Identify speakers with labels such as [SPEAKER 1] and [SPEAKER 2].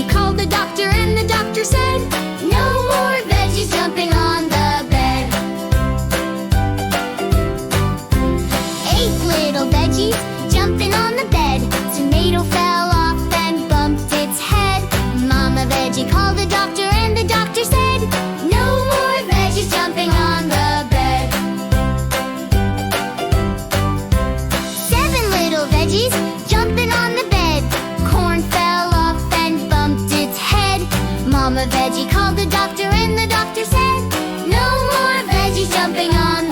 [SPEAKER 1] veggie called the doctor, and the doctor said, "No more veggies jumping on the bed." 8 little veggies jumping on the bed. Tomato fell off and bumped its head. Mama veggie called the doctor, and the doctor said, "No more veggies jumping on the bed." 7 little veggies jumping on the bed. Corn fell off and bumped its head. Mama veggie called the doctor, and the doctor said, "No more veggies jumping on